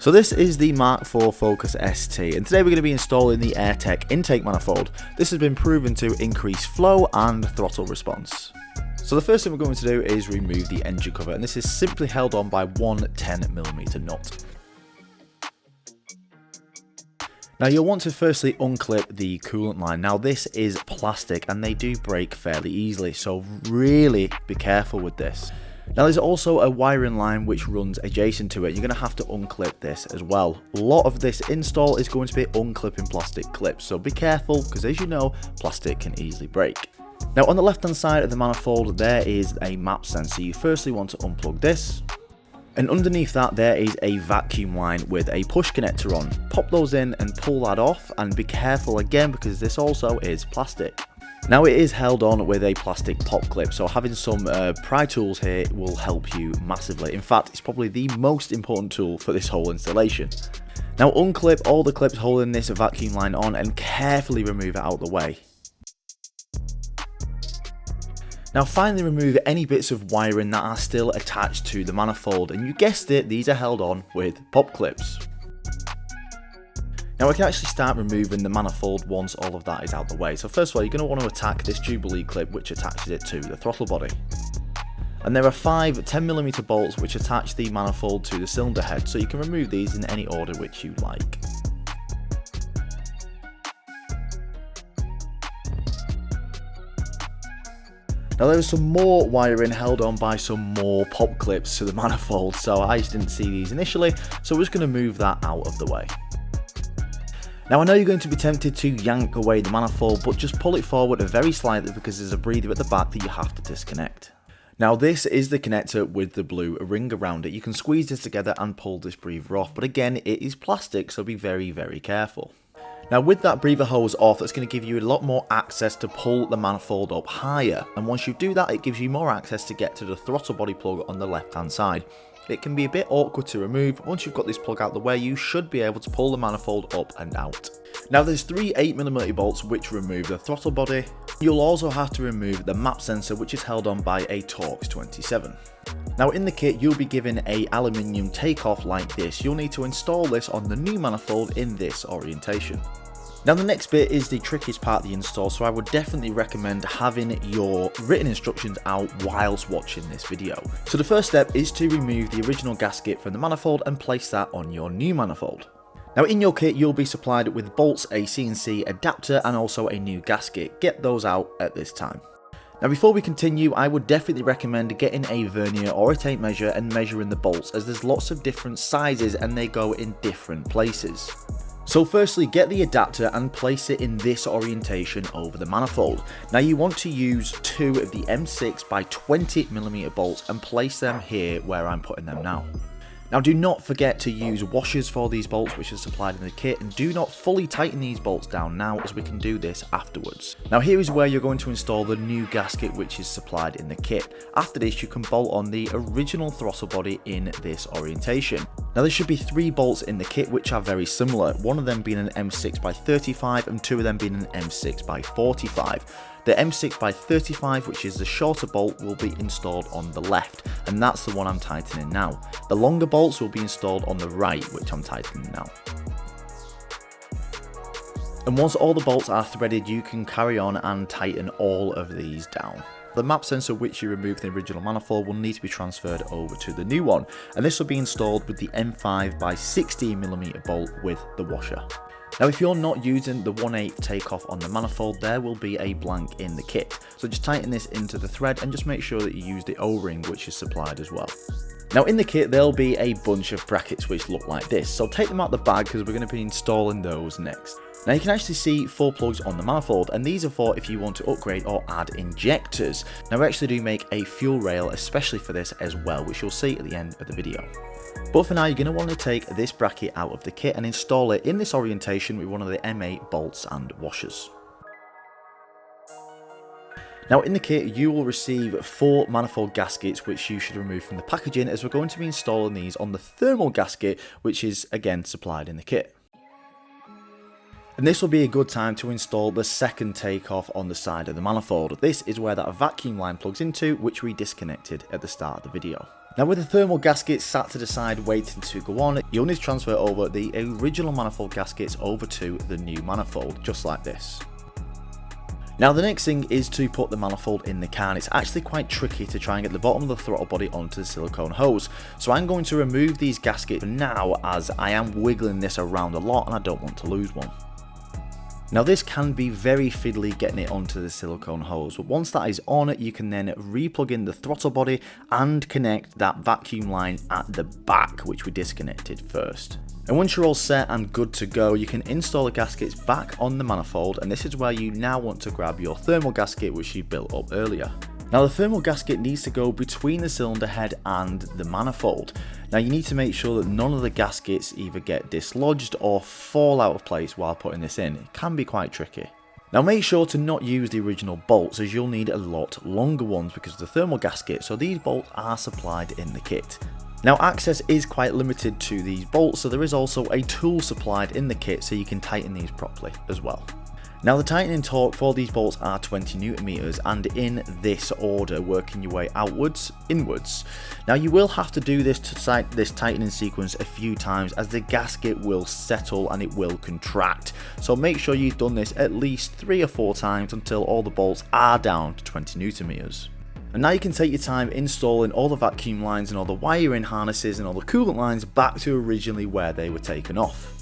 So this is the Mark IV Focus ST, and today we're going to be installing the AIRTEC intake manifold. This has been proven to increase flow and throttle response. So the first thing we're going to do is remove the engine cover, and this is simply held on by one 10mm nut. Now you'll want to firstly unclip the coolant line. Now this is plastic and they do break fairly easily, so really be careful with this. Now there's also a wiring line which runs adjacent to it. You're going to have to unclip this as well. A lot of this install is going to be unclipping plastic clips, so be careful because as you know, plastic can easily break. Now on the left hand side of the manifold there is a map sensor. You firstly want to unplug this. And underneath that there is a vacuum line with a push connector on. Pop those in and pull that off, and be careful again because this also is plastic. Now it is held on with a plastic pop clip, so having some pry tools here will help you massively. In fact, it's probably the most important tool for this whole installation. Now unclip all the clips holding this vacuum line on and carefully remove it out of the way. Now finally remove any bits of wiring that are still attached to the manifold, and you guessed it, these are held on with pop clips. Now we can actually start removing the manifold once all of that is out of the way. So first of all, you're going to want to attack this Jubilee clip which attaches it to the throttle body. And there are 5 10mm bolts which attach the manifold to the cylinder head, so you can remove these in any order which you like. Now there is some more wiring held on by some more pop clips to the manifold, so I just didn't see these initially, so we're just going to move that out of the way. Now I know you're going to be tempted to yank away the manifold, but just pull it forward very slightly because there's a breather at the back that you have to disconnect. Now this is the connector with the blue ring around it. You can squeeze this together and pull this breather off, but again it is plastic, so be very careful. Now with that breather hose off, that's going to give you a lot more access to pull the manifold up higher, and once you do that it gives you more access to get to the throttle body plug on the left hand side. It can be a bit awkward to remove. Once you've got this plug out the way, you should be able to pull the manifold up and out. Now there's 3 8mm bolts which remove the throttle body. You'll also have to remove the map sensor which is held on by a Torx 27. Now in the kit you'll be given a aluminium takeoff like this. You'll need to install this on the new manifold in this orientation. Now the next bit is the trickiest part of the install, so I would definitely recommend having your written instructions out whilst watching this video. So the first step is to remove the original gasket from the manifold and place that on your new manifold. Now in your kit you'll be supplied with bolts, a CNC adapter and also a new gasket. Get those out at this time. Now before we continue, I would definitely recommend getting a vernier or a tape measure and measuring the bolts, as there's lots of different sizes and they go in different places. So firstly, get the adapter and place it in this orientation over the manifold. Now you want to use 2 of the M6 by 20mm bolts and place them here where I'm putting them now. Now do not forget to use washers for these bolts which are supplied in the kit, and do not fully tighten these bolts down now as we can do this afterwards. Now here is where you're going to install the new gasket which is supplied in the kit. After this you can bolt on the original throttle body in this orientation. Now there should be 3 bolts in the kit which are very similar, one of them being an M6 by 35 and 2 of them being an M6 by 45. The M6 by 35, which is the shorter bolt, will be installed on the left, and that's the one I'm tightening now. The longer bolts will be installed on the right, which I'm tightening now. And once all the bolts are threaded, you can carry on and tighten all of these down. The map sensor which you removed in the original manifold will need to be transferred over to the new one, and this will be installed with the M5 by 16mm bolt with the washer. Now if you're not using the 1/8 takeoff on the manifold, there will be a blank in the kit, so just tighten this into the thread and just make sure that you use the O-ring which is supplied as well. Now in the kit there'll be a bunch of brackets which look like this, so take them out the bag because we're going to be installing those next. Now you can actually see 4 plugs on the manifold, and these are for if you want to upgrade or add injectors. Now we actually do make a fuel rail especially for this as well, which you'll see at the end of the video. But for now you're going to want to take this bracket out of the kit and install it in this orientation with one of the M8 bolts and washers. Now in the kit you will receive 4 manifold gaskets which you should remove from the packaging, as we're going to be installing these on the thermal gasket which is again supplied in the kit. And this will be a good time to install the second takeoff on the side of the manifold. This is where that vacuum line plugs into, which we disconnected at the start of the video. Now with the thermal gaskets sat to the side waiting to go on, you'll need to transfer over the original manifold gaskets over to the new manifold, just like this. Now the next thing is to put the manifold in the car, and it's actually quite tricky to try and get the bottom of the throttle body onto the silicone hose. So I'm going to remove these gaskets for now, as I am wiggling this around a lot and I don't want to lose one. Now this can be very fiddly getting it onto the silicone hose, but once that is on, you can then re-plug in the throttle body and connect that vacuum line at the back, which we disconnected first. And once you're all set and good to go, you can install the gaskets back on the manifold, and this is where you now want to grab your thermal gasket which you built up earlier. Now the thermal gasket needs to go between the cylinder head and the manifold. Now you need to make sure that none of the gaskets either get dislodged or fall out of place while putting this in. It can be quite tricky. Now make sure to not use the original bolts, as you'll need a lot longer ones because of the thermal gasket, so these bolts are supplied in the kit. Now access is quite limited to these bolts, so there is also a tool supplied in the kit so you can tighten these properly as well. Now the tightening torque for these bolts are 20 Nm, and in this order, working your way outwards, inwards. Now you will have to do this tightening sequence a few times, as the gasket will settle and it will contract. So make sure you've done this at least 3 or 4 times until all the bolts are down to 20 Nm. And now you can take your time installing all the vacuum lines and all the wiring harnesses and all the coolant lines back to originally where they were taken off.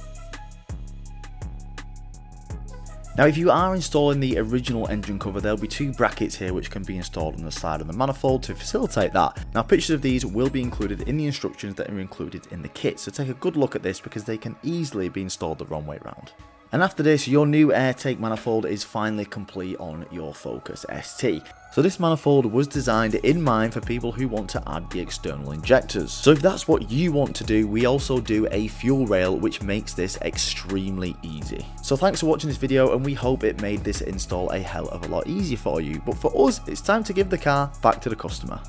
Now if you are installing the original engine cover, there'll be 2 brackets here which can be installed on the side of the manifold to facilitate that. Now pictures of these will be included in the instructions that are included in the kit, so take a good look at this because they can easily be installed the wrong way around. And after this, your new AIRTEC manifold is finally complete on your Focus ST. So this manifold was designed in mind for people who want to add the external injectors. So if that's what you want to do, we also do a fuel rail which makes this extremely easy. So thanks for watching this video, and we hope it made this install a hell of a lot easier for you. But for us, it's time to give the car back to the customer.